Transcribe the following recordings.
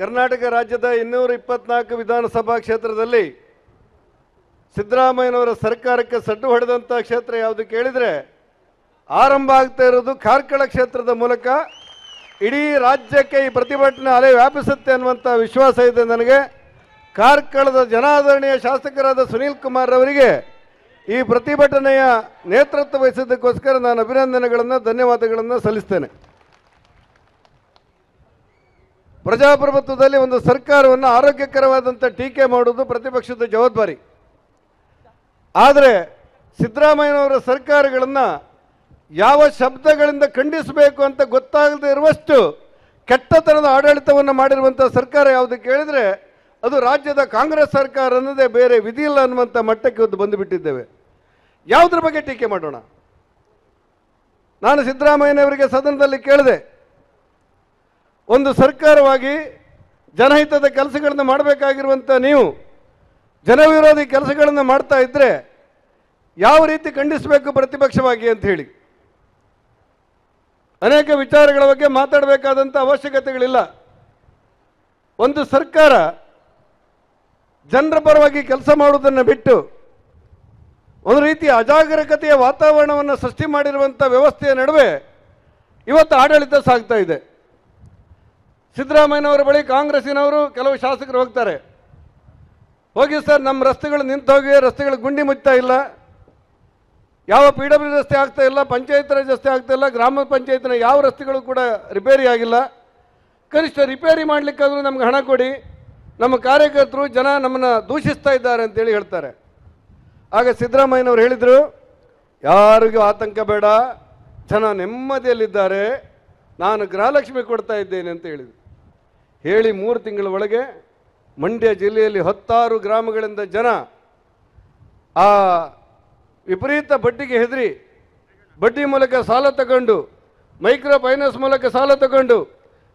ಕರ್ನಾಟಕ ರಾಜ್ಯದ 224 ವಿಧಾನಸಭಾ ಕ್ಷೇತ್ರದಲ್ಲಿ ಸಿದ್ದರಾಮಯ್ಯನವರ ಸರ್ಕಾರಕ್ಕೆ ಸಡ್ಡು ಹೊಡೆದಂಥ ಕ್ಷೇತ್ರ ಯಾವುದು ಕೇಳಿದರೆ ಆರಂಭ ಆಗ್ತಾ ಇರೋದು ಕಾರ್ಕಳ ಕ್ಷೇತ್ರದ ಮೂಲಕ ಇಡೀ ರಾಜ್ಯಕ್ಕೆ ಈ ಪ್ರತಿಭಟನೆ ಅಲೆ ವ್ಯಾಪಿಸುತ್ತೆ ಅನ್ನುವಂಥ ವಿಶ್ವಾಸ ಇದೆ ನನಗೆ. ಕಾರ್ಕಳದ ಜನಾದರಣೀಯ ಶಾಸಕರಾದ ಸುನೀಲ್ ಕುಮಾರ್ ಅವರಿಗೆ ಈ ಪ್ರತಿಭಟನೆಯ ನೇತೃತ್ವ ವಹಿಸಿದ್ದಕ್ಕೋಸ್ಕರ ನಾನು ಅಭಿನಂದನೆಗಳನ್ನು ಧನ್ಯವಾದಗಳನ್ನು ಸಲ್ಲಿಸ್ತೇನೆ. ಪ್ರಜಾಪ್ರಭುತ್ವದಲ್ಲಿ ಒಂದು ಸರ್ಕಾರವನ್ನು ಆರೋಗ್ಯಕರವಾದಂಥ ಟೀಕೆ ಮಾಡುವುದು ಪ್ರತಿಪಕ್ಷದ ಜವಾಬ್ದಾರಿ. ಆದರೆ ಸಿದ್ದರಾಮಯ್ಯನವರ ಸರ್ಕಾರಗಳನ್ನು ಯಾವ ಶಬ್ದಗಳಿಂದ ಖಂಡಿಸಬೇಕು ಅಂತ ಗೊತ್ತಾಗದೇ ಇರುವಷ್ಟು ಕೆಟ್ಟತನದ ಆಡಳಿತವನ್ನು ಮಾಡಿರುವಂಥ ಸರ್ಕಾರ ಯಾವುದು ಕೇಳಿದರೆ ಅದು ರಾಜ್ಯದ ಕಾಂಗ್ರೆಸ್ ಸರ್ಕಾರ ಅನ್ನೋದೇ, ಬೇರೆ ವಿಧಿ ಇಲ್ಲ ಅನ್ನುವಂಥ ಮಟ್ಟಕ್ಕೆ ಒಂದು ಬಂದುಬಿಟ್ಟಿದ್ದೇವೆ. ಯಾವುದ್ರ ಬಗ್ಗೆ ಟೀಕೆ ಮಾಡೋಣ? ನಾನು ಸಿದ್ದರಾಮಯ್ಯನವರಿಗೆ ಸದನದಲ್ಲಿ ಕೇಳಿದೆ, ಒಂದು ಸರ್ಕಾರವಾಗಿ ಜನಹಿತದ ಕೆಲಸಗಳನ್ನು ಮಾಡಬೇಕಾಗಿರುವಂಥ ನೀವು ಜನವಿರೋಧಿ ಕೆಲಸಗಳನ್ನು ಮಾಡ್ತಾ ಇದ್ದರೆ ಯಾವ ರೀತಿ ಖಂಡಿಸಬೇಕು ಪ್ರತಿಪಕ್ಷವಾಗಿ ಅಂತ ಹೇಳಿ ಅನೇಕ ವಿಚಾರಗಳ ಬಗ್ಗೆ ಮಾತಾಡಬೇಕಾದಂಥ ಅವಶ್ಯಕತೆಗಳಿಲ್ಲ. ಒಂದು ಸರ್ಕಾರ ಜನರ ಪರವಾಗಿ ಕೆಲಸ ಮಾಡುವುದನ್ನು ಬಿಟ್ಟು ಒಂದು ರೀತಿಯ ಅಜಾಗರೂಕತೆಯ ವಾತಾವರಣವನ್ನು ಸೃಷ್ಟಿ ಮಾಡಿರುವಂಥ ವ್ಯವಸ್ಥೆಯ ನಡುವೆ ಇವತ್ತು ಆಡಳಿತ ಸಾಗ್ತಾ ಇದೆ. ಸಿದ್ದರಾಮಯ್ಯನವರ ಬಳಿ ಕಾಂಗ್ರೆಸ್ಸಿನವರು ಕೆಲವು ಶಾಸಕರು ಹೋಗ್ತಾರೆ, ಹೋಗಿ ಸರ್ ನಮ್ಮ ರಸ್ತೆಗಳು ನಿಂತು ಹೋಗಿ, ರಸ್ತೆಗಳು ಗುಂಡಿ ಮುಚ್ತಾ ಇಲ್ಲ, ಯಾವ PW ರಸ್ತೆ ಆಗ್ತಾ ಇಲ್ಲ, ಪಂಚಾಯತ್ ರಾಜ್ ರಸ್ತೆ ಆಗ್ತಾ ಇಲ್ಲ, ಗ್ರಾಮ ಪಂಚಾಯತ್ನ ಯಾವ ರಸ್ತೆಗಳು ಕೂಡ ರಿಪೇರಿ ಆಗಿಲ್ಲ, ಕನಿಷ್ಠ ರಿಪೇರಿ ಮಾಡಲಿಕ್ಕಾದರೂ ನಮ್ಗೆ ಹಣ ಕೊಡಿ, ನಮ್ಮ ಕಾರ್ಯಕರ್ತರು ಜನ ನಮ್ಮನ್ನು ದೂಷಿಸ್ತಾ ಇದ್ದಾರೆ ಅಂತೇಳಿ ಹೇಳ್ತಾರೆ. ಆಗ ಸಿದ್ದರಾಮಯ್ಯನವರು ಹೇಳಿದರು, ಯಾರಿಗೂ ಆತಂಕ ಬೇಡ, ಜನ ನೆಮ್ಮದಿಯಲ್ಲಿದ್ದಾರೆ, ನಾನು ಗೃಹಲಕ್ಷ್ಮಿ ಕೊಡ್ತಾ ಇದ್ದೇನೆ ಅಂತ ಹೇಳಿದರು. ಹೇಳಿ 3 ತಿಂಗಳ ಒಳಗೆ ಮಂಡ್ಯ ಜಿಲ್ಲೆಯಲ್ಲಿ 10 ಗ್ರಾಮಗಳಿಂದ ಜನ ಆ ವಿಪರೀತ ಬಡ್ಡಿಗೆ ಹೆದರಿ ಬಡ್ಡಿ ಮೂಲಕ ಸಾಲ ತಗೊಂಡು, ಮೈಕ್ರೋ ಫೈನಾನ್ಸ್ ಮೂಲಕ ಸಾಲ ತಗೊಂಡು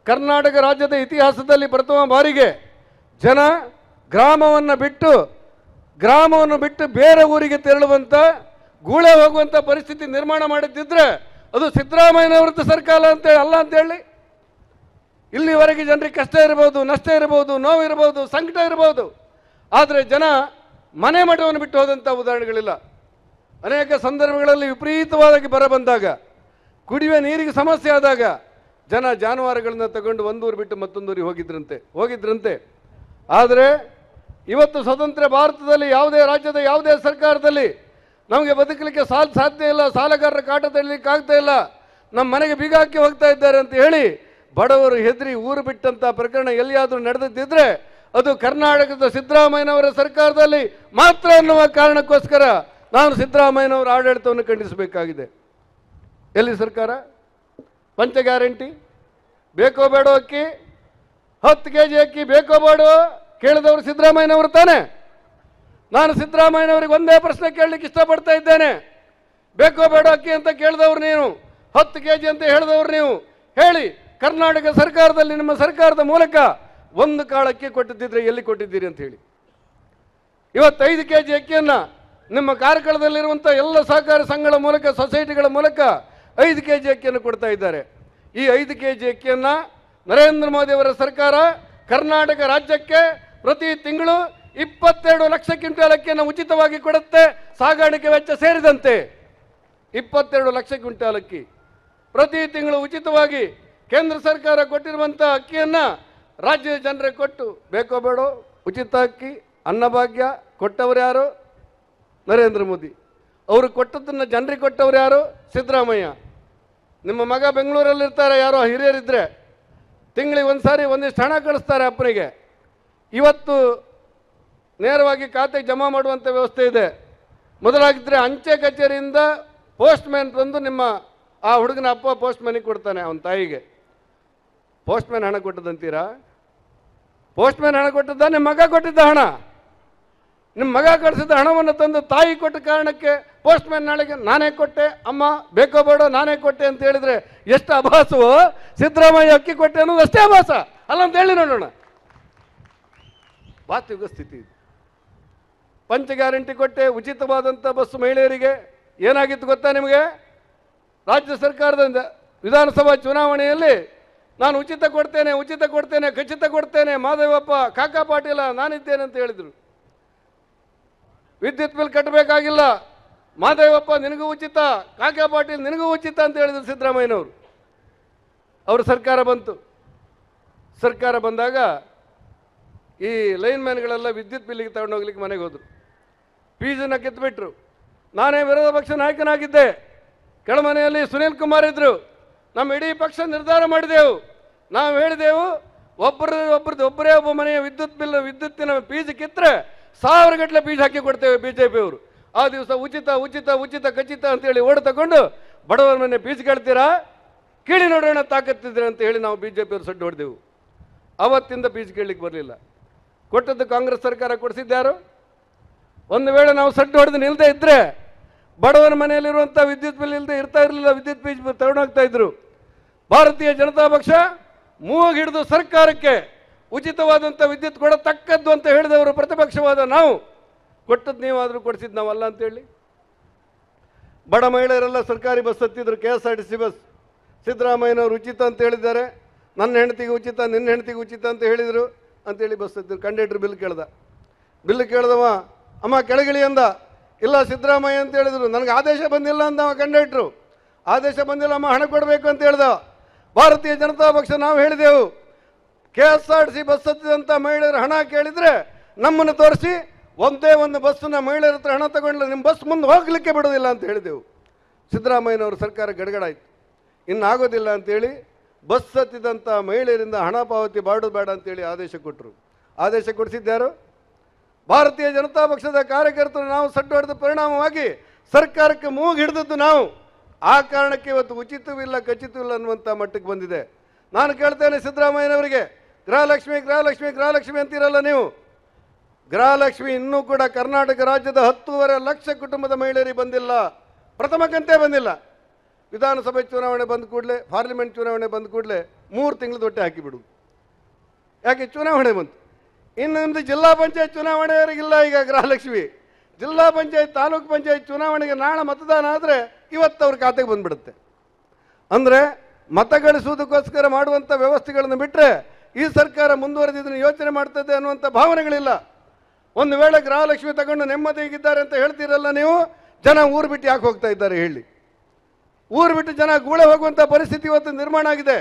ಕರ್ನಾಟಕ ರಾಜ್ಯದ ಇತಿಹಾಸದಲ್ಲಿ ಪ್ರಥಮ ಬಾರಿಗೆ ಜನ ಗ್ರಾಮವನ್ನು ಬಿಟ್ಟು ಬೇರೆ ಊರಿಗೆ ತೆರಳುವಂಥ, ಗೂಳೆ ಹೋಗುವಂಥ ಪರಿಸ್ಥಿತಿ ನಿರ್ಮಾಣ ಮಾಡಿದ್ದಿದ್ರೆ ಅದು ಸಿದ್ದರಾಮಯ್ಯನವರದ್ದು ಸರ್ಕಾರ ಅಂತೇಳಿ ಅಲ್ಲ ಅಂತೇಳಿ. ಇಲ್ಲಿವರೆಗೆ ಜನರಿಗೆ ಕಷ್ಟ ಇರಬಹುದು, ನಷ್ಟ ಇರಬಹುದು, ನೋವು ಇರಬಹುದು, ಸಂಕಟ ಇರಬಹುದು, ಆದರೆ ಜನ ಮನೆ ಮಠವನ್ನು ಬಿಟ್ಟು ಹೋದಂಥ ಉದಾಹರಣೆಗಳಿಲ್ಲ. ಅನೇಕ ಸಂದರ್ಭಗಳಲ್ಲಿ ವಿಪರೀತವಾಗಿ ಬರ ಬಂದಾಗ, ಕುಡಿಯುವ ನೀರಿಗೆ ಸಮಸ್ಯೆ ಆದಾಗ ಜನ ಜಾನುವಾರುಗಳನ್ನ ತಗೊಂಡು ಒಂದೂರು ಬಿಟ್ಟು ಮತ್ತೊಂದೂರಿಗೆ ಹೋಗಿದ್ರಂತೆ. ಆದರೆ ಇವತ್ತು ಸ್ವತಂತ್ರ ಭಾರತದಲ್ಲಿ ಯಾವುದೇ ರಾಜ್ಯದ ಯಾವುದೇ ಸರ್ಕಾರದಲ್ಲಿ ನಮಗೆ ಬದುಕಲಿಕ್ಕೆ ಸಾಧ್ಯ ಇಲ್ಲ, ಸಾಲಗಾರರ ಕಾಟ ತಡಲಿಕ್ಕೆ ಆಗ್ತಾ ಇಲ್ಲ, ನಮ್ಮ ಮನೆಗೆ ಬೀಗ ಹಾಕಿ ಹೋಗ್ತಾ ಇದ್ದಾರೆ ಅಂತ ಹೇಳಿ ಬಡವರು ಹೆದರಿ ಊರು ಬಿಟ್ಟಂಥ ಪ್ರಕರಣ ಎಲ್ಲಿಯಾದರೂ ನಡೆದಿದ್ದರೆ ಅದು ಕರ್ನಾಟಕದ ಸಿದ್ದರಾಮಯ್ಯನವರ ಸರ್ಕಾರದಲ್ಲಿ ಮಾತ್ರ ಅನ್ನುವ ಕಾರಣಕ್ಕೋಸ್ಕರ ನಾನು ಸಿದ್ದರಾಮಯ್ಯನವರ ಆಡಳಿತವನ್ನು ಖಂಡಿಸಬೇಕಾಗಿದೆ. ಎಲ್ಲಿ ಸರ್ಕಾರ? ಪಂಚ ಗ್ಯಾರಂಟಿ ಬೇಕೋ ಬೇಡೋ ಅಕ್ಕಿ, 10 kg ಅಕ್ಕಿ ಬೇಕೋ ಬೇಡೋ ಕೇಳಿದವರು ಸಿದ್ದರಾಮಯ್ಯನವರು ತಾನೆ. ನಾನು ಸಿದ್ದರಾಮಯ್ಯನವರಿಗೆ ಒಂದೇ ಪ್ರಶ್ನೆ ಕೇಳಲಿಕ್ಕೆ ಇಷ್ಟಪಡ್ತಾ ಇದ್ದೇನೆ. ಬೇಕೋ ಬೇಡೋ ಅಕ್ಕಿ ಅಂತ ಕೇಳಿದವರು ನೀವು, 10 kg ಅಂತ ಹೇಳಿದವರು ನೀವು, ಹೇಳಿ ಕರ್ನಾಟಕ ಸರ್ಕಾರದಲ್ಲಿ ನಿಮ್ಮ ಸರ್ಕಾರದ ಮೂಲಕ 1 ಕಾಳು ಅಕ್ಕಿ ಕೊಟ್ಟಿದ್ದಿದ್ರೆ ಎಲ್ಲಿ ಕೊಟ್ಟಿದ್ದೀರಿ ಅಂತ ಹೇಳಿ. ಇವತ್ತು 5 kg ಅಕ್ಕಿಯನ್ನು ನಿಮ್ಮ ಕಾರ್ಕಳದಲ್ಲಿರುವಂಥ ಎಲ್ಲ ಸಹಕಾರ ಸಂಘಗಳ ಮೂಲಕ, ಸೊಸೈಟಿಗಳ ಮೂಲಕ 5 kg ಅಕ್ಕಿಯನ್ನು ಕೊಡ್ತಾ ಇದ್ದಾರೆ. ಈ 5 kg ಅಕ್ಕಿಯನ್ನು ನರೇಂದ್ರ ಮೋದಿ ಅವರ ಸರ್ಕಾರ ಕರ್ನಾಟಕ ರಾಜ್ಯಕ್ಕೆ ಪ್ರತಿ ತಿಂಗಳು 22 ಲಕ್ಷ ಕ್ವಿಂಟಾಲ್ ಅಕ್ಕಿಯನ್ನು ಉಚಿತವಾಗಿ ಕೊಡುತ್ತೆ, ಸಾಗಾಣಿಕೆ ವೆಚ್ಚ ಸೇರಿದಂತೆ 22 ಲಕ್ಷ ಕ್ವಿಂಟಾಲ್ ಅಕ್ಕಿ ಪ್ರತಿ ತಿಂಗಳು ಉಚಿತವಾಗಿ ಕೇಂದ್ರ ಸರ್ಕಾರ ಕೊಟ್ಟಿರುವಂಥ ಅಕ್ಕಿಯನ್ನು ರಾಜ್ಯದ ಜನರಿಗೆ ಕೊಟ್ಟು, ಬೇಕೋ ಬೇಡೋ ಉಚಿತ ಅಕ್ಕಿ, ಅನ್ನಭಾಗ್ಯ ಕೊಟ್ಟವರು ಯಾರು? ನರೇಂದ್ರ ಮೋದಿ. ಅವರು ಕೊಟ್ಟದ್ದನ್ನು ಜನರಿಗೆ ಕೊಟ್ಟವರು ಯಾರು? ಸಿದ್ದರಾಮಯ್ಯ. ನಿಮ್ಮ ಮಗ ಬೆಂಗಳೂರಲ್ಲಿರ್ತಾರೆ, ಯಾರೋ ಹಿರಿಯರಿದ್ದರೆ ತಿಂಗಳಿಗೆ ಒಂದು ಸಾರಿ ಒಂದಿಷ್ಟು ಹಣ ಕಳಿಸ್ತಾರೆ ಅಪ್ಪನಿಗೆ. ಇವತ್ತು ನೇರವಾಗಿ ಖಾತೆಗೆ ಜಮಾ ಮಾಡುವಂಥ ವ್ಯವಸ್ಥೆ ಇದೆ. ಮೊದಲಾಗಿದ್ದರೆ ಅಂಚೆ ಕಚೇರಿಯಿಂದ ಪೋಸ್ಟ್ ಮ್ಯಾನ್ ತಂದು ನಿಮ್ಮ ಆ ಹುಡುಗನ ಅಪ್ಪ ಪೋಸ್ಟ್ ಮ್ಯಾನಿಗೆ ಕೊಡ್ತಾನೆ, ಅವನ ತಾಯಿಗೆ. ಪೋಸ್ಟ್ ಮ್ಯಾನ್ ಹಣ ಕೊಟ್ಟದಂತೀರಾ? ಪೋಸ್ಟ್ ಮ್ಯಾನ್ ಹಣ ಕೊಟ್ಟದ್ದ? ನಿಮ್ಮ ಮಗ ಕೊಟ್ಟಿದ್ದ ಹಣ? ನಿಮ್ಮ ಮಗ ಕಳಿಸಿದ ಹಣವನ್ನು ತಂದು ತಾಯಿ ಕೊಟ್ಟ ಕಾರಣಕ್ಕೆ ಪೋಸ್ಟ್ ಮ್ಯಾನ್ ನಾಳೆಗೆ ನಾನೇ ಕೊಟ್ಟೆ ಅಮ್ಮ, ಬೇಕೋ ಬೇಡೋ ನಾನೇ ಕೊಟ್ಟೆ ಅಂತ ಹೇಳಿದರೆ ಎಷ್ಟು ಅಭಾಸವೋ. ಸಿದ್ದರಾಮಯ್ಯ ಅಕ್ಕಿ ಕೊಟ್ಟೆ ಅನ್ನೋದು ಅಷ್ಟೇ ಅಭಾಸ ಅಲ್ಲ ಅಂತ ಹೇಳಿ ನೋಡೋಣ. ವಾಸ್ತವಿಕ ಸ್ಥಿತಿ ಇದು. ಪಂಚ ಗ್ಯಾರಂಟಿ ಕೊಟ್ಟೆ, ಉಚಿತವಾದಂಥ ಬಸ್ ಮಹಿಳೆಯರಿಗೆ. ಏನಾಗಿತ್ತು ಗೊತ್ತಾ ನಿಮಗೆ? ರಾಜ್ಯ ಸರ್ಕಾರದ ವಿಧಾನಸಭಾ ಚುನಾವಣೆಯಲ್ಲಿ ನಾನು ಉಚಿತ ಕೊಡ್ತೇನೆ, ಖಚಿತ ಕೊಡ್ತೇನೆ, ಮಾದೇವಪ್ಪ ಕಾಕಾ ಪಾಟೀಲ ನಾನಿದ್ದೇನೆ ಅಂತ ಹೇಳಿದರು. ವಿದ್ಯುತ್ ಬಿಲ್ ಕಟ್ಟಬೇಕಾಗಿಲ್ಲ, ಮಾದೇವಪ್ಪ ನಿನಗೂ ಉಚಿತ, ಕಾಕಾ ಪಾಟೀಲ್ ನಿನಗೂ ಉಚಿತ ಅಂತ ಹೇಳಿದರು ಸಿದ್ದರಾಮಯ್ಯನವರು. ಅವರು ಸರ್ಕಾರ ಬಂತು. ಸರ್ಕಾರ ಬಂದಾಗ ಈ ಲೈನ್ ಮ್ಯಾನ್ಗಳೆಲ್ಲ ವಿದ್ಯುತ್ ಬಿಲ್ಲಿಗೆ ತಗೊಂಡೋಗ್ಲಿಕ್ಕೆ ಮನೆಗೆ ಹೋದರು. ಫೀಸನ್ನು ಕಿತ್ಬಿಟ್ರು. ನಾನೇ ವಿರೋಧ ಪಕ್ಷ ನಾಯಕನಾಗಿದ್ದೆ. ಕೆಳಮನೆಯಲ್ಲಿ ಸುನೀಲ್ ಕುಮಾರ್ ಇದ್ದರು. ನಮ್ಮ ಇಡೀ ಪಕ್ಷ ನಿರ್ಧಾರ ಮಾಡಿದೆವು. ನಾವು ಹೇಳಿದೆವು, ಒಬ್ಬರೇ ಒಬ್ಬ ಮನೆಯ ವಿದ್ಯುತ್ತಿನ ಫೀಸ್ ಕಿತ್ತರೆ 1000 ಗಟ್ಟಲೆ ಫೀಸ್ ಹಾಕಿ ಕೊಡ್ತೇವೆ ಬಿಜೆಪಿಯವರು. ಆ ದಿವಸ ಉಚಿತ ಖಚಿತ ಅಂತೇಳಿ ಓಡ್ ತಗೊಂಡು ಬಡವರ ಮನೆ ಫೀಸ್ ಕೇಳ್ತೀರಾ, ಕೇಳಿ ನೋಡೋಣ ತಾಕತ್ತಿದ್ರೆ ಅಂತ ಹೇಳಿ ನಾವು ಬಿಜೆಪಿಯವರು ಸಡ್ಡು ಹೊಡೆದೆವು. ಅವತ್ತಿಂದ ಫೀಸ್ ಕೇಳಲಿಕ್ಕೆ ಬರಲಿಲ್ಲ. ಕೊಟ್ಟದ್ದು ಕಾಂಗ್ರೆಸ್ ಸರ್ಕಾರ ಕೊಡಿಸಿದ್ಯಾರು? ಒಂದು ವೇಳೆ ನಾವು ಸಡ್ಡು ಹೊಡೆದು ನಿಲ್ಲದೆ ಇದ್ದರೆ ಬಡವರ ಮನೆಯಲ್ಲಿರುವಂಥ ವಿದ್ಯುತ್ ಬಿಲ್ ಇಲ್ಲದೆ ಇರ್ತಾ ಇರಲಿಲ್ಲ, ವಿದ್ಯುತ್ ಫೀಸ್ ತಗೊಂಡೋಗ್ತಾ ಇದ್ರು. ಭಾರತೀಯ ಜನತಾ ಪಕ್ಷ ಮೂಗಿಗೆ ಹಿಡಿದು ಸರ್ಕಾರಕ್ಕೆ ಉಚಿತವಾದಂಥ ವಿದ್ಯುತ್ ಕೊಡತಕ್ಕದ್ದು ಅಂತ ಹೇಳಿದವರು ಪ್ರತಿಪಕ್ಷವಾದ ನಾವು. ಕೊಟ್ಟದ್ದು ನೀವಾದರೂ ಕೊಡಿಸಿದ್ದು ನಾವಲ್ಲ ಅಂತೇಳಿ ಬಡ ಮಹಿಳೆಯರೆಲ್ಲ ಸರ್ಕಾರಿ ಬಸ್ ಹತ್ತಿದ್ರು, KSRTC ಬಸ್. ಸಿದ್ದರಾಮಯ್ಯನವರು ಉಚಿತ ಅಂತ ಹೇಳಿದ್ದಾರೆ, ನನ್ನ ಹೆಂಡತಿಗೆ ಉಚಿತ, ನಿನ್ನ ಹೆಂಡತಿಗೆ ಉಚಿತ ಅಂತ ಹೇಳಿದರು ಅಂತೇಳಿ ಬಸ್ ಹತ್ತಿದ್ರು. ಕಂಡಕ್ಟ್ರ್ ಬಿಲ್ ಕೇಳ್ದವ, ಅಮ್ಮ ಕೆಳಗಿಳಿ ಅಂದ. ಇಲ್ಲ ಸಿದ್ದರಾಮಯ್ಯ ಅಂತ ಹೇಳಿದ್ರು. ನನಗೆ ಆದೇಶ ಬಂದಿಲ್ಲ ಅಂದವ ಕಂಡಕ್ಟ್ರು. ಆದೇಶ ಬಂದಿಲ್ಲ ಅಮ್ಮ, ಹಣ ಕೊಡಬೇಕು ಅಂತ ಹೇಳ್ದ. ಭಾರತೀಯ ಜನತಾ ಪಕ್ಷ ನಾವು ಹೇಳಿದೆವು, KSRTC ಬಸ್ ಹತ್ತಿದಂಥ ಮಹಿಳೆಯರು ಹಣ ಕೇಳಿದರೆ ನಮ್ಮನ್ನು ತೋರಿಸಿ ಒಂದೇ ಒಂದು ಬಸ್ಸನ್ನ ಮಹಿಳೆಯರ ಹತ್ರ ಹಣ ತಗೊಂಡ್ರೆ ನಿಮ್ಮ ಬಸ್ ಮುಂದೆ ಹೋಗಲಿಕ್ಕೆ ಬಿಡೋದಿಲ್ಲ ಅಂತ ಹೇಳಿದೆವು. ಸಿದ್ದರಾಮಯ್ಯನವರು ಸರ್ಕಾರ ಗಡಗಡಾಯಿತು. ಇನ್ನಾಗೋದಿಲ್ಲ ಅಂತೇಳಿ ಬಸ್ ಹತ್ತಿದಂಥ ಮಹಿಳೆಯರಿಂದ ಹಣ ಪಾವತಿ ಮಾಡೋದು ಬೇಡ ಅಂತೇಳಿ ಆದೇಶ ಕೊಟ್ಟರು. ಆದೇಶ ಕೊಡಿಸಿದ್ಯಾರು? ಭಾರತೀಯ ಜನತಾ ಪಕ್ಷದ ಕಾರ್ಯಕರ್ತರು. ನಾವು ಸಡ್ಡು ಹೊಡೆದ ಪರಿಣಾಮವಾಗಿ ಸರ್ಕಾರಕ್ಕೆ ಮೂಗು ಹಿಡಿದದ್ದು ನಾವು. ಆ ಕಾರಣಕ್ಕೆ ಇವತ್ತು ಉಚಿತವಿಲ್ಲ ಖಚಿತವಿಲ್ಲ ಅನ್ನುವಂಥ ಮಟ್ಟಕ್ಕೆ ಬಂದಿದೆ. ನಾನು ಕೇಳ್ತೇನೆ ಸಿದ್ದರಾಮಯ್ಯನವರಿಗೆ, ಗೃಹಲಕ್ಷ್ಮಿ ಅಂತೀರಲ್ಲ ನೀವು. ಗೃಹಲಕ್ಷ್ಮಿ ಇನ್ನೂ ಕೂಡ ಕರ್ನಾಟಕ ರಾಜ್ಯದ 10.5 ಲಕ್ಷ ಕುಟುಂಬದ ಮಹಿಳೆಯರಿಗೆ ಬಂದಿಲ್ಲ. ಪ್ರಥಮ ಕಂತೇ ಬಂದಿಲ್ಲ. ವಿಧಾನಸಭೆ ಚುನಾವಣೆ ಬಂದ ಕೂಡಲೇ, ಪಾರ್ಲಿಮೆಂಟ್ ಚುನಾವಣೆ ಬಂದ ಕೂಡಲೇ 3 ತಿಂಗಳು ಹೊಟ್ಟೆ ಹಾಕಿಬಿಡುದು. ಯಾಕೆ? ಚುನಾವಣೆ ಬಂತು. ಇನ್ನು ನಿಮ್ಮದು ಜಿಲ್ಲಾ ಪಂಚಾಯತ್ ಚುನಾವಣೆಯವರಿಗಿಲ್ಲ ಈಗ ಗೃಹಲಕ್ಷ್ಮಿ. ಜಿಲ್ಲಾ ಪಂಚಾಯತ್, ತಾಲೂಕು ಪಂಚಾಯತ್ ಚುನಾವಣೆಗೆ ನಾಳೆ ಮತದಾನ ಆದರೆ ಇವತ್ತು ಅವ್ರ ಖಾತೆಗೆ ಬಂದುಬಿಡುತ್ತೆ. ಅಂದರೆ ಮತ ಗಳಿಸುವುದಕ್ಕೋಸ್ಕರ ಮಾಡುವಂಥ ವ್ಯವಸ್ಥೆಗಳನ್ನು ಬಿಟ್ಟರೆ ಈ ಸರ್ಕಾರ ಮುಂದುವರೆದಿದ್ದನ್ನು ಯೋಚನೆ ಮಾಡ್ತದೆ ಅನ್ನುವಂಥ ಭಾವನೆಗಳಿಲ್ಲ. ಒಂದು ವೇಳೆ ಗೃಹಲಕ್ಷ್ಮಿ ತಗೊಂಡು ನೆಮ್ಮದಿಗಿದ್ದಾರೆ ಅಂತ ಹೇಳ್ತೀರಲ್ಲ ನೀವು, ಜನ ಊರು ಬಿಟ್ಟು ಯಾಕೆ ಹೋಗ್ತಾ ಇದ್ದಾರೆ ಹೇಳಿ? ಊರು ಬಿಟ್ಟು ಜನ ಗೂಳೆ ಹೋಗುವಂಥ ಪರಿಸ್ಥಿತಿ ಇವತ್ತು ನಿರ್ಮಾಣ ಆಗಿದೆ.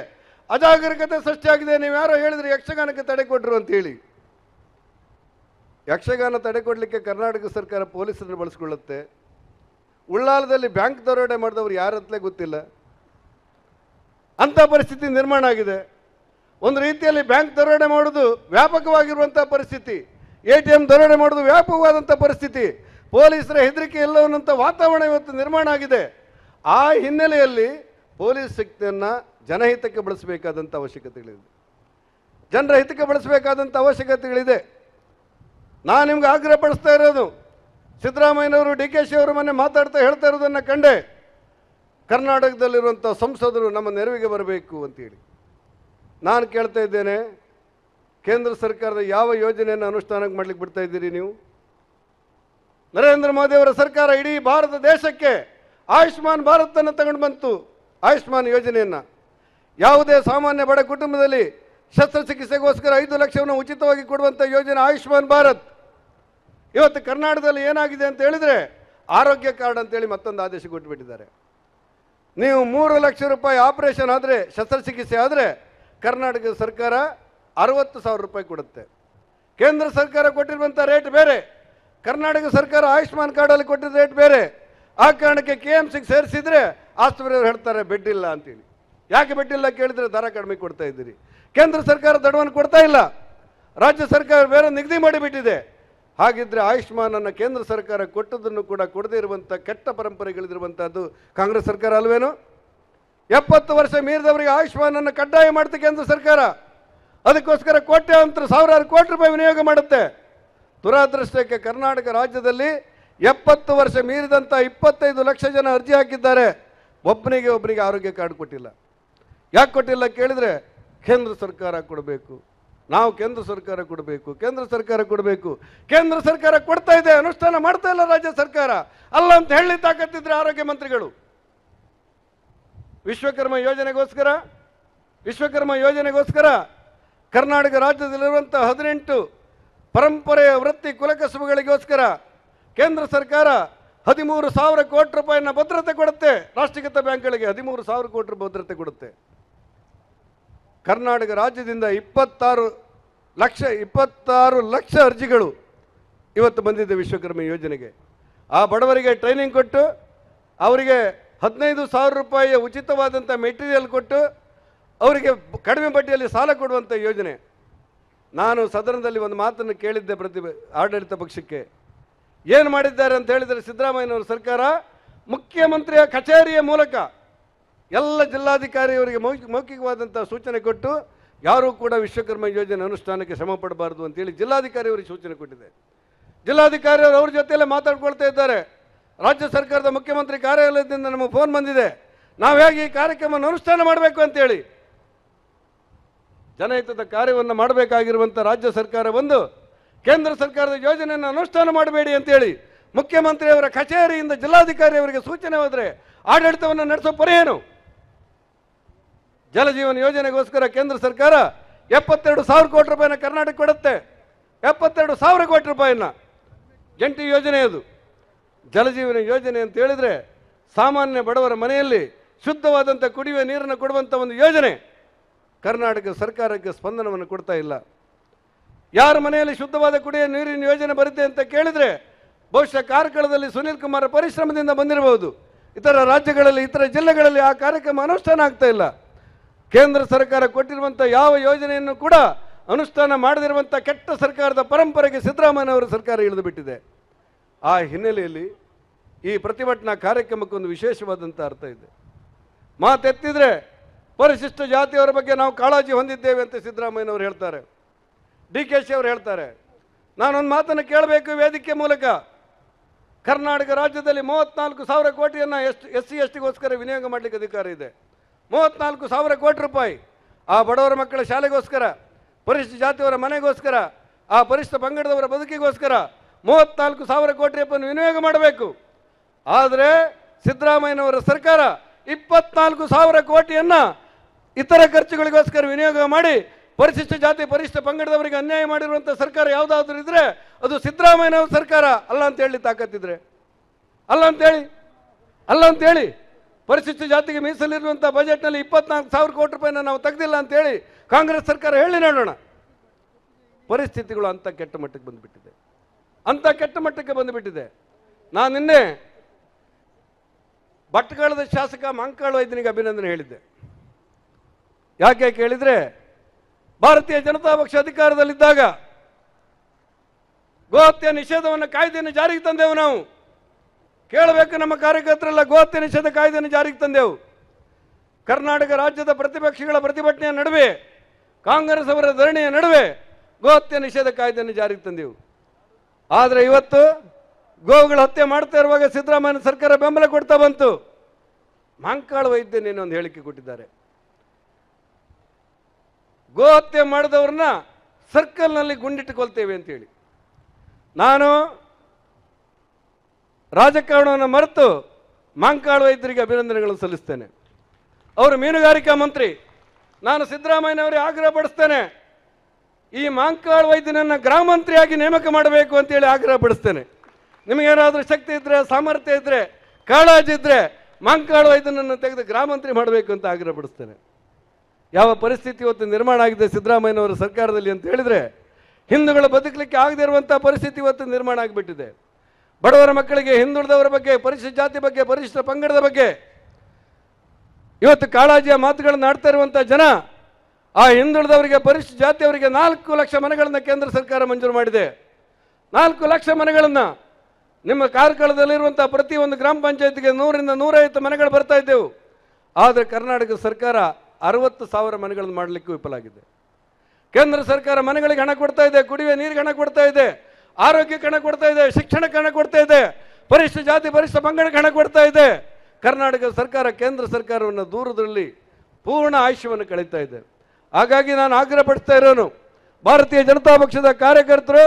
ಅಜಾಗರೂಕತೆ ಸೃಷ್ಟಿಯಾಗಿದೆ. ನೀವು ಯಾರೋ ಹೇಳಿದ್ರೆ ಯಕ್ಷಗಾನಕ್ಕೆ ತಡೆ ಕೊಟ್ಟರು ಅಂತೇಳಿ. ಯಕ್ಷಗಾನ ತಡೆ ಕೊಡಲಿಕ್ಕೆ ಕರ್ನಾಟಕ ಸರ್ಕಾರ ಪೊಲೀಸರನ್ನು ಬಳಸ್ಕೊಳ್ಳುತ್ತೆ. ಉಳ್ಳಾಲದಲ್ಲಿ ಬ್ಯಾಂಕ್ ದರೋಡೆ ಮಾಡಿದವರು ಯಾರಂತಲೇ ಗೊತ್ತಿಲ್ಲ. ಅಂಥ ಪರಿಸ್ಥಿತಿ ನಿರ್ಮಾಣ ಆಗಿದೆ. ಒಂದು ರೀತಿಯಲ್ಲಿ ಬ್ಯಾಂಕ್ ದರೋಡೆ ಮಾಡೋದು ವ್ಯಾಪಕವಾಗಿರುವಂಥ ಪರಿಸ್ಥಿತಿ, ATM ದರೋಡೆ ಮಾಡೋದು ವ್ಯಾಪಕವಾದಂಥ ಪರಿಸ್ಥಿತಿ, ಪೊಲೀಸರ ಹೆದರಿಕೆ ಎಲ್ಲವನ್ನಂಥ ವಾತಾವರಣ ಇವತ್ತು ನಿರ್ಮಾಣ ಆಗಿದೆ. ಆ ಹಿನ್ನೆಲೆಯಲ್ಲಿ ಪೊಲೀಸ್ ಶಕ್ತಿಯನ್ನು ಜನಹಿತಕ್ಕೆ ಬಳಸಬೇಕಾದಂಥ ಅವಶ್ಯಕತೆಗಳಿದೆ. ಜನರ ಹಿತಕ್ಕೆ ಬಳಸಬೇಕಾದಂಥ ಅವಶ್ಯಕತೆಗಳಿದೆ. ನಾನು ನಿಮ್ಗೆ ಆಗ್ರಹ ಪಡಿಸ್ತಾ ಇರೋದು, ಸಿದ್ದರಾಮಯ್ಯನವರು DKಶಿ ಅವರು ಮೊನ್ನೆ ಮಾತಾಡ್ತಾ ಹೇಳ್ತಾ ಇರೋದನ್ನು ಕಂಡೆ, ಕರ್ನಾಟಕದಲ್ಲಿರುವಂಥ ಸಂಸದರು ನಮ್ಮ ನೆರವಿಗೆ ಬರಬೇಕು ಅಂತೇಳಿ. ನಾನು ಕೇಳ್ತಾ ಇದ್ದೇನೆ, ಕೇಂದ್ರ ಸರ್ಕಾರದ ಯಾವ ಯೋಜನೆಯನ್ನು ಅನುಷ್ಠಾನಕ್ಕೆ ಮಾಡಲಿಕ್ಕೆ ಬಿಡ್ತಾ ಇದ್ದೀರಿ ನೀವು? ನರೇಂದ್ರ ಮೋದಿ ಅವರ ಸರ್ಕಾರ ಇಡೀ ಭಾರತ ದೇಶಕ್ಕೆ ಆಯುಷ್ಮಾನ್ ಭಾರತನ್ನು ತಗೊಂಡು ಬಂತು. ಆಯುಷ್ಮಾನ್ ಯೋಜನೆಯನ್ನು ಯಾವುದೇ ಸಾಮಾನ್ಯ ಬಡ ಕುಟುಂಬದಲ್ಲಿ ಶಸ್ತ್ರಚಿಕಿತ್ಸೆಗೋಸ್ಕರ 5 ಲಕ್ಷವನ್ನು ಉಚಿತವಾಗಿ ಕೊಡುವಂಥ ಯೋಜನೆ ಆಯುಷ್ಮಾನ್ ಭಾರತ್. ಇವತ್ತು ಕರ್ನಾಟಕದಲ್ಲಿ ಏನಾಗಿದೆ ಅಂತ ಹೇಳಿದರೆ ಆರೋಗ್ಯ ಕಾರ್ಡ್ ಅಂತೇಳಿ ಮತ್ತೊಂದು ಆದೇಶ ಕೊಟ್ಟುಬಿಟ್ಟಿದ್ದಾರೆ. ನೀವು 3 ಲಕ್ಷ ರೂಪಾಯಿ ಆಪರೇಷನ್ ಆದರೆ, ಶಸ್ತ್ರಚಿಕಿತ್ಸೆ ಆದರೆ ಕರ್ನಾಟಕದ ಸರ್ಕಾರ 60,000 ರೂಪಾಯಿ ಕೊಡುತ್ತೆ. ಕೇಂದ್ರ ಸರ್ಕಾರ ಕೊಟ್ಟಿರುವಂಥ ರೇಟ್ ಬೇರೆ, ಕರ್ನಾಟಕ ಸರ್ಕಾರ ಆಯುಷ್ಮಾನ್ ಕಾರ್ಡಲ್ಲಿ ಕೊಟ್ಟಿದ್ದ ರೇಟ್ ಬೇರೆ. ಆ ಕಾರಣಕ್ಕೆ KMCಗೆ ಸೇರಿಸಿದರೆ ಆಸ್ಪತ್ರೆಯವರು ಹೇಳ್ತಾರೆ ಬೆಡ್ ಇಲ್ಲ ಅಂತೇಳಿ. ಯಾಕೆ ಬೆಡ್ ಇಲ್ಲ ಕೇಳಿದರೆ ದರ ಕಡಿಮೆ ಕೊಡ್ತಾ ಇದ್ದೀರಿ. ಕೇಂದ್ರ ಸರ್ಕಾರ ದಡವನ್ನು ಕೊಡ್ತಾ ಇಲ್ಲ, ರಾಜ್ಯ ಸರ್ಕಾರ ಬೇರೆ ನಿಗದಿ ಮಾಡಿಬಿಟ್ಟಿದೆ. ಹಾಗಿದ್ರೆ ಆಯುಷ್ಮಾನನ್ನು ಕೇಂದ್ರ ಸರ್ಕಾರ ಕೊಟ್ಟದನ್ನು ಕೂಡ ಕೊಡದೇ ಇರುವಂಥ ಕೆಟ್ಟ ಪರಂಪರೆಗಳಿರುವಂಥದ್ದು ಕಾಂಗ್ರೆಸ್ ಸರ್ಕಾರ ಅಲ್ವೇನು? 70 ವರ್ಷ ಮೀರಿದವರಿಗೆ ಆಯುಷ್ಮಾನನ್ನು ಕಡ್ಡಾಯ ಮಾಡುತ್ತೆ ಕೇಂದ್ರ ಸರ್ಕಾರ. ಅದಕ್ಕೋಸ್ಕರ ಕೋಟ್ಯಾಂತರ ಸಾವಿರಾರು ಕೋಟಿ ರೂಪಾಯಿ ವಿನಿಯೋಗ ಮಾಡುತ್ತೆ. ದುರಾದೃಷ್ಟಕ್ಕೆ ಕರ್ನಾಟಕ ರಾಜ್ಯದಲ್ಲಿ 70 ವರ್ಷ ಮೀರಿದಂಥ 25 ಲಕ್ಷ ಜನ ಅರ್ಜಿ ಹಾಕಿದ್ದಾರೆ. ಒಬ್ಬನಿಗೆ ಆರೋಗ್ಯ ಕಾರ್ಡ್ ಕೊಟ್ಟಿಲ್ಲ. ಯಾಕೆ ಕೊಟ್ಟಿಲ್ಲ ಕೇಳಿದರೆ ಕೇಂದ್ರ ಸರ್ಕಾರ ಕೊಡಬೇಕು, ನಾವು ಕೇಂದ್ರ ಸರ್ಕಾರ ಕೊಡಬೇಕು, ಕೇಂದ್ರ ಸರ್ಕಾರ ಕೊಡಬೇಕು. ಕೇಂದ್ರ ಸರ್ಕಾರ ಕೊಡ್ತಾ ಇದೆ, ಅನುಷ್ಠಾನ ಮಾಡ್ತಾ ಇಲ್ಲ ರಾಜ್ಯ ಸರ್ಕಾರ. ಅಲ್ಲ ಅಂತ ಹೇಳಿ ತಾಕತ್ತಿದ್ರೆ ಆರೋಗ್ಯ ಮಂತ್ರಿಗಳು ವಿಶ್ವಕರ್ಮ ಯೋಜನೆಗೋಸ್ಕರ ವಿಶ್ವಕರ್ಮ ಯೋಜನೆಗೋಸ್ಕರ ಕರ್ನಾಟಕ ರಾಜ್ಯದಲ್ಲಿರುವಂಥ 18 ಪರಂಪರೆಯ ವೃತ್ತಿ ಕುಲಕಸುಬುಗಳಿಗೋಸ್ಕರ ಕೇಂದ್ರ ಸರ್ಕಾರ 13,000 ಕೋಟಿ ರೂಪಾಯಿನ ಭದ್ರತೆ ಕೊಡುತ್ತೆ. ರಾಷ್ಟ್ರೀಕೃತ ಬ್ಯಾಂಕ್ಗಳಿಗೆ 13,000 ಕೋಟಿ ರೂಪಾಯಿ ಭದ್ರತೆ ಕೊಡುತ್ತೆ. ಕರ್ನಾಟಕ ರಾಜ್ಯದಿಂದ 26 ಲಕ್ಷ ಅರ್ಜಿಗಳು ಇವತ್ತು ಬಂದಿದೆ ವಿಶ್ವಕರ್ಮ ಯೋಜನೆಗೆ. ಆ ಬಡವರಿಗೆ ಟ್ರೈನಿಂಗ್ ಕೊಟ್ಟು ಅವರಿಗೆ 15,000 ರೂಪಾಯಿಯ ಉಚಿತವಾದಂಥ ಮೆಟೀರಿಯಲ್ ಕೊಟ್ಟು ಅವರಿಗೆ ಕಡಿಮೆ ಬಡ್ಡಿಯಲ್ಲಿ ಸಾಲ ಕೊಡುವಂಥ ಯೋಜನೆ. ನಾನು ಸದನದಲ್ಲಿ ಒಂದು ಮಾತನ್ನು ಕೇಳಿದ್ದೆ ಆಡಳಿತ ಪಕ್ಷಕ್ಕೆ. ಏನು ಮಾಡಿದ್ದಾರೆ ಅಂತ ಹೇಳಿದರೆ, ಸಿದ್ದರಾಮಯ್ಯನವರ ಸರ್ಕಾರ ಮುಖ್ಯಮಂತ್ರಿಯ ಕಚೇರಿಯ ಮೂಲಕ ಎಲ್ಲ ಜಿಲ್ಲಾಧಿಕಾರಿಯವರಿಗೆ ಮೌಖಿಕವಾದಂಥ ಸೂಚನೆ ಕೊಟ್ಟು ಯಾರೂ ಕೂಡ ವಿಶ್ವಕರ್ಮ ಯೋಜನೆ ಅನುಷ್ಠಾನಕ್ಕೆ ಶ್ರಮ ಪಡಬಾರದು ಅಂತೇಳಿ ಜಿಲ್ಲಾಧಿಕಾರಿಯವರಿಗೆ ಸೂಚನೆ ಕೊಟ್ಟಿದೆ. ಜಿಲ್ಲಾಧಿಕಾರಿಯವರು ಅವ್ರ ಜೊತೆಯಲ್ಲೇ ಮಾತಾಡ್ಕೊಳ್ತಾ ಇದ್ದಾರೆ. ರಾಜ್ಯ ಸರ್ಕಾರದ ಮುಖ್ಯಮಂತ್ರಿ ಕಾರ್ಯಾಲಯದಿಂದ ನಮಗೆ ಫೋನ್ ಬಂದಿದೆ, ನಾವು ಹೇಗೆ ಈ ಕಾರ್ಯಕ್ರಮವನ್ನು ಅನುಷ್ಠಾನ ಮಾಡಬೇಕು ಅಂತೇಳಿ. ಜನಹಿತದ ಕಾರ್ಯವನ್ನು ಮಾಡಬೇಕಾಗಿರುವಂಥ ರಾಜ್ಯ ಸರ್ಕಾರ ಬಂದು ಕೇಂದ್ರ ಸರ್ಕಾರದ ಯೋಜನೆಯನ್ನು ಅನುಷ್ಠಾನ ಮಾಡಬೇಡಿ ಅಂತೇಳಿ ಮುಖ್ಯಮಂತ್ರಿಯವರ ಕಚೇರಿಯಿಂದ ಜಿಲ್ಲಾಧಿಕಾರಿಯವರಿಗೆ ಸೂಚನೆ ಹೋದರೆ ಆಡಳಿತವನ್ನು ನಡೆಸೋ ಪರಿ ಏನು? ಜಲಜೀವನ ಯೋಜನೆಗೋಸ್ಕರ ಕೇಂದ್ರ ಸರ್ಕಾರ 72,000 ಕೋಟಿ ರೂಪಾಯಿನ ಕರ್ನಾಟಕ ಕೊಡುತ್ತೆ. 72,000 ಕೋಟಿ ರೂಪಾಯಿನ ಜಂಟಿ ಯೋಜನೆ ಅದು. ಜಲಜೀವನ ಯೋಜನೆ ಅಂತ ಹೇಳಿದರೆ ಸಾಮಾನ್ಯ ಬಡವರ ಮನೆಯಲ್ಲಿ ಶುದ್ಧವಾದಂಥ ಕುಡಿಯುವ ನೀರನ್ನು ಕೊಡುವಂಥ ಒಂದು ಯೋಜನೆ. ಕರ್ನಾಟಕ ಸರ್ಕಾರಕ್ಕೆ ಸ್ಪಂದನವನ್ನು ಕೊಡ್ತಾ ಇಲ್ಲ. ಯಾರ ಮನೆಯಲ್ಲಿ ಶುದ್ಧವಾದ ಕುಡಿಯುವ ನೀರಿನ ಯೋಜನೆ ಬರುತ್ತೆ ಅಂತ ಕೇಳಿದರೆ ಬಹುಶಃ ಕಾರ್ಕಳದಲ್ಲಿ ಸುನೀಲ್ ಕುಮಾರ್ ಪರಿಶ್ರಮದಿಂದ ಬಂದಿರಬಹುದು. ಇತರ ರಾಜ್ಯಗಳಲ್ಲಿ, ಇತರ ಜಿಲ್ಲೆಗಳಲ್ಲಿ ಆ ಕಾರ್ಯಕ್ರಮ ಅನುಷ್ಠಾನ ಆಗ್ತಾ ಇಲ್ಲ. ಕೇಂದ್ರ ಸರ್ಕಾರ ಕೊಟ್ಟಿರುವಂಥ ಯಾವ ಯೋಜನೆಯನ್ನು ಕೂಡ ಅನುಷ್ಠಾನ ಮಾಡದಿರುವಂಥ ಕೆಟ್ಟ ಸರ್ಕಾರದ ಪರಂಪರೆಗೆ ಸಿದ್ದರಾಮಯ್ಯನವರ ಸರ್ಕಾರ ಇಳಿದು ಬಿಟ್ಟಿದೆ. ಆ ಹಿನ್ನೆಲೆಯಲ್ಲಿ ಈ ಪ್ರತಿಭಟನಾ ಕಾರ್ಯಕ್ರಮಕ್ಕೊಂದು ವಿಶೇಷವಾದಂಥ ಅರ್ಥ ಇದೆ. ಮಾತೆತ್ತಿದ್ರೆ ಪರಿಶಿಷ್ಟ ಜಾತಿಯವರ ಬಗ್ಗೆ ನಾವು ಕಾಳಜಿ ಹೊಂದಿದ್ದೇವೆ ಅಂತ ಸಿದ್ದರಾಮಯ್ಯನವರು ಹೇಳ್ತಾರೆ. DKಶಿ ಅವರು ಹೇಳ್ತಾರೆ. ನಾನೊಂದು ಮಾತನ್ನು ಕೇಳಬೇಕು ವೇದಿಕೆ ಮೂಲಕ. ಕರ್ನಾಟಕ ರಾಜ್ಯದಲ್ಲಿ 34,000 ಕೋಟಿಯನ್ನು SC STಗೋಸ್ಕರ ವಿನಿಯೋಗ ಮಾಡಲಿಕ್ಕೆ ಅಧಿಕಾರ ಇದೆ. 34,000 ಕೋಟಿ ರೂಪಾಯಿ ಆ ಬಡವರ ಮಕ್ಕಳ ಶಾಲೆಗೋಸ್ಕರ, ಪರಿಶಿಷ್ಟ ಜಾತಿಯವರ ಮನೆಗೋಸ್ಕರ, ಆ ಪರಿಶಿಷ್ಟ ಪಂಗಡದವರ ಬದುಕಿಗೋಸ್ಕರ 34,000 ಕೋಟಿ ರೂಪಾಯಿಯನ್ನು ವಿನಿಯೋಗ ಮಾಡಬೇಕು. ಆದರೆ ಸಿದ್ದರಾಮಯ್ಯನವರ ಸರ್ಕಾರ 24,000 ಕೋಟಿಯನ್ನು ಇತರ ಖರ್ಚುಗಳಿಗೋಸ್ಕರ ವಿನಿಯೋಗ ಮಾಡಿ ಪರಿಶಿಷ್ಟ ಜಾತಿ, ಪರಿಶಿಷ್ಟ ಪಂಗಡದವರಿಗೆ ಅನ್ಯಾಯ ಮಾಡಿರುವಂಥ ಸರ್ಕಾರ ಯಾವುದಾದ್ರೂ ಇದ್ದರೆ ಅದು ಸಿದ್ದರಾಮಯ್ಯನವರ ಸರ್ಕಾರ ಅಲ್ಲ ಅಂತ ಹೇಳಿ ತಾಕತ್ತಿದ್ರೆ ಅಲ್ಲ ಅಂತೇಳಿ ಪರಿಶಿಷ್ಟ ಜಾತಿಗೆ ಮೀಸಲಿರುವಂಥ ಬಜೆಟ್ನಲ್ಲಿ 24,000 ಕೋಟಿ ರೂಪಾಯಿನ ನಾವು ತೆಗೆದಿಲ್ಲ ಅಂತೇಳಿ ಕಾಂಗ್ರೆಸ್ ಸರ್ಕಾರ ಹೇಳಿ ನೋಡೋಣ. ಪರಿಸ್ಥಿತಿಗಳು ಅಂಥ ಕೆಟ್ಟ ಮಟ್ಟಕ್ಕೆ ಬಂದುಬಿಟ್ಟಿದೆ. ನಾನು ನಿನ್ನೆ ಭಟ್ಕಳದ ಶಾಸಕ ಮಂಕಾಳ ವೈದ್ಯನಿಗೆ ಅಭಿನಂದನೆ ಹೇಳಿದ್ದೆ. ಯಾಕೆ ಕೇಳಿದರೆ, ಭಾರತೀಯ ಜನತಾ ಪಕ್ಷ ಅಧಿಕಾರದಲ್ಲಿದ್ದಾಗ ಗೋಹತ್ಯೆ ನಿಷೇಧವನ್ನು ಕಾಯ್ದೆಯನ್ನು ಜಾರಿಗೆ ತಂದೆವು. ನಾವು ಕೇಳಬೇಕು, ನಮ್ಮ ಕಾರ್ಯಕರ್ತರೆಲ್ಲ ಗೋಹತ್ಯೆ ನಿಷೇಧ ಕಾಯ್ದೆಯನ್ನು ಜಾರಿಗೆ ತಂದೆವು. ಕರ್ನಾಟಕ ರಾಜ್ಯದ ಪ್ರತಿಪಕ್ಷಗಳ ಪ್ರತಿಭಟನೆಯ ನಡುವೆ, ಕಾಂಗ್ರೆಸ್ ಅವರ ಧರಣಿಯ ನಡುವೆ ಗೋಹತ್ಯೆ ನಿಷೇಧ ಕಾಯ್ದೆಯನ್ನು ಜಾರಿಗೆ ತಂದೆವು. ಆದರೆ ಇವತ್ತು ಗೋವುಗಳ ಹತ್ಯೆ ಮಾಡ್ತಾ ಇರುವಾಗ ಸಿದ್ದರಾಮಯ್ಯ ಸರ್ಕಾರ ಬೆಂಬಲ ಕೊಡ್ತಾ ಬಂತು. ಮಂಕಾಳ ವೈದ್ಯನೇನೋ ಒಂದು ಹೇಳಿಕೆ ಕೊಟ್ಟಿದ್ದಾರೆ. ಗೋಹತ್ಯೆ ಮಾಡಿದವ್ರನ್ನ ಸರ್ಕಲ್ನಲ್ಲಿ ಗುಂಡಿಟ್ಟುಕೊಳ್ತೇವೆ ಅಂತೇಳಿ. ನಾನು ರಾಜಕಾರಣವನ್ನು ಮರೆತು ಮಂಕಾಳ ವೈದ್ಯರಿಗೆ ಅಭಿನಂದನೆಗಳನ್ನು ಸಲ್ಲಿಸ್ತೇನೆ. ಅವರು ಮೀನುಗಾರಿಕಾ ಮಂತ್ರಿ. ನಾನು ಸಿದ್ದರಾಮಯ್ಯನವರಿಗೆ ಆಗ್ರಹ ಪಡಿಸ್ತೇನೆ, ಈ ಮಂಕಾಳ ವೈದ್ಯನನ್ನು ಗೃಹ ಮಂತ್ರಿಯಾಗಿ ನೇಮಕ ಮಾಡಬೇಕು ಅಂತೇಳಿ ಆಗ್ರಹ ಪಡಿಸ್ತೇನೆ. ನಿಮಗೇನಾದರೂ ಶಕ್ತಿ ಇದ್ದರೆ, ಸಾಮರ್ಥ್ಯ ಇದ್ದರೆ, ಕಾಳಜಿ ಇದ್ದರೆ ಮಂಕಾಳ ವೈದ್ಯನನ್ನು ತೆಗೆದು ಗೃಹ ಮಂತ್ರಿ ಮಾಡಬೇಕು ಅಂತ ಆಗ್ರಹ ಪಡಿಸ್ತೇನೆ. ಯಾವ ಪರಿಸ್ಥಿತಿ ಇವತ್ತು ನಿರ್ಮಾಣ ಆಗಿದೆ ಸಿದ್ದರಾಮಯ್ಯನವರ ಸರ್ಕಾರದಲ್ಲಿ ಅಂತ ಹೇಳಿದರೆ, ಹಿಂದೂಗಳು ಬದುಕಲಿಕ್ಕೆ ಆಗದೇ ಇರುವಂಥ ಪರಿಸ್ಥಿತಿ ಇವತ್ತು ನಿರ್ಮಾಣ ಆಗಿಬಿಟ್ಟಿದೆ. ಬಡವರ ಮಕ್ಕಳಿಗೆ, ಹಿಂದುಳಿದವರ ಬಗ್ಗೆ, ಪರಿಶಿಷ್ಟ ಜಾತಿ ಬಗ್ಗೆ, ಪರಿಶಿಷ್ಟ ಪಂಗಡದ ಬಗ್ಗೆ ಇವತ್ತು ಕಾಳಜಿಯ ಮಾತುಗಳನ್ನು ಆಡ್ತಾ ಇರುವಂಥ ಜನ, ಆ ಹಿಂದುಳಿದವರಿಗೆ, ಪರಿಶಿಷ್ಟ ಜಾತಿಯವರಿಗೆ 4 ಲಕ್ಷ ಮನೆಗಳನ್ನು ಕೇಂದ್ರ ಸರ್ಕಾರ ಮಂಜೂರು ಮಾಡಿದೆ. 4 ಲಕ್ಷ ಮನೆಗಳನ್ನು ನಿಮ್ಮ ಕಾರ್ಕಳದಲ್ಲಿರುವಂಥ ಪ್ರತಿಯೊಂದು ಗ್ರಾಮ ಪಂಚಾಯತ್ಗೆ 100ರಿಂದ 150 ಮನೆಗಳು ಬರ್ತಾ ಇದ್ದೆವು. ಆದರೆ ಕರ್ನಾಟಕ ಸರ್ಕಾರ 60,000 ಮನೆಗಳನ್ನು ಮಾಡಲಿಕ್ಕೆ ವಿಫಲಾಗಿದೆ. ಕೇಂದ್ರ ಸರ್ಕಾರ ಮನೆಗಳಿಗೆ ಹಣ ಕೊಡ್ತಾ ಇದೆ, ಕುಡಿಯುವ ನೀರಿಗೆ ಹಣ ಕೊಡ್ತಾ ಇದೆ, ಆರೋಗ್ಯಕ್ಕೆ ಹಣ ಕೊಡ್ತಾ ಇದೆ, ಶಿಕ್ಷಣಕ್ಕೆ ಹಣ ಕೊಡ್ತಾ ಇದೆ, ಪರಿಶಿಷ್ಟ ಜಾತಿ, ಪರಿಶಿಷ್ಟ ಪಂಗಡಕ್ಕೆ ಹಣ ಕೊಡ್ತಾ ಇದೆ. ಕರ್ನಾಟಕ ಸರ್ಕಾರ ಕೇಂದ್ರ ಸರ್ಕಾರವನ್ನು ದೂರದಲ್ಲಿ ಪೂರ್ಣ ಆಯುಷ್ಯವನ್ನು ಕಳೀತಾ ಇದೆ. ಹಾಗಾಗಿ ನಾನು ಆಗ್ರಹ ಪಡಿಸ್ತಾ ಇರೋನು, ಭಾರತೀಯ ಜನತಾ ಪಕ್ಷದ ಕಾರ್ಯಕರ್ತರು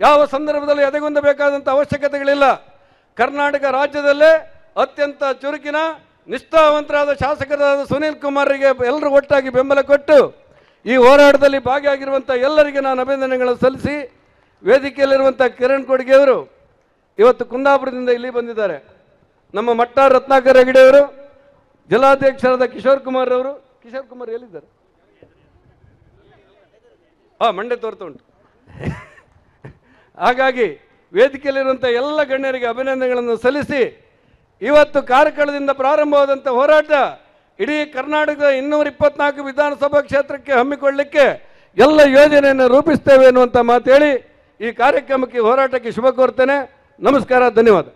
ಯಾವ ಸಂದರ್ಭದಲ್ಲಿ ಎದೆಗುಂದಬೇಕಾದಂಥ ಅವಶ್ಯಕತೆಗಳಿಲ್ಲ. ಕರ್ನಾಟಕ ರಾಜ್ಯದಲ್ಲೇ ಅತ್ಯಂತ ಚುರುಕಿನ ನಿಷ್ಠಾವಂತರಾದ ಶಾಸಕರಾದ ಸುನೀಲ್ ಕುಮಾರ್ಗೆ ಎಲ್ಲರೂ ಒಟ್ಟಾಗಿ ಬೆಂಬಲ ಕೊಟ್ಟು ಈ ಹೋರಾಟದಲ್ಲಿ ಭಾಗಿಯಾಗಿರುವಂಥ ಎಲ್ಲರಿಗೆ ನಾನು ಅಭಿನಂದನೆಗಳನ್ನು ಸಲ್ಲಿಸಿ, ವೇದಿಕೆಯಲ್ಲಿರುವಂಥ ಕಿರಣ್ ಕೊಡ್ಗೆಯವರು ಇವತ್ತು ಕುಂದಾಪುರದಿಂದ ಇಲ್ಲಿ ಬಂದಿದ್ದಾರೆ. ನಮ್ಮ ಮಟ್ಟ ರತ್ನಾಕರ್ ಹೆಗಡೆಯವರು, ಜಿಲ್ಲಾಧ್ಯಕ್ಷರಾದ ಕಿಶೋರ್ ಕುಮಾರ್ ಅವರು, ಕಿಶೋರ್ ಕುಮಾರ್ ಎಲ್ಲಿದ್ದಾರೆ? ಮಂಡ್ಯ ತೋರ್ತಾ ಉಂಟು. ಹಾಗಾಗಿ ವೇದಿಕೆಯಲ್ಲಿರುವಂಥ ಎಲ್ಲ ಗಣ್ಯರಿಗೆ ಅಭಿನಂದನೆಗಳನ್ನು ಸಲ್ಲಿಸಿ, ಇವತ್ತು ಕಾರ್ಕಳದಿಂದ ಪ್ರಾರಂಭವಾದಂಥ ಹೋರಾಟ ಇಡೀ ಕರ್ನಾಟಕದ 224 ವಿಧಾನಸಭಾ ಕ್ಷೇತ್ರಕ್ಕೆ ಹಮ್ಮಿಕೊಳ್ಳಲಿಕ್ಕೆ ಎಲ್ಲ ಯೋಜನೆಯನ್ನು ರೂಪಿಸ್ತೇವೆ ಎನ್ನುವಂಥ ಮಾತು ಹೇಳಿ ಈ ಕಾರ್ಯಕ್ರಮಕ್ಕೆ ಹೋರಾಟಕ್ಕೆ ಶುಭ ಕೋರ್ತೇನೆ. ನಮಸ್ಕಾರ, ಧನ್ಯವಾದ.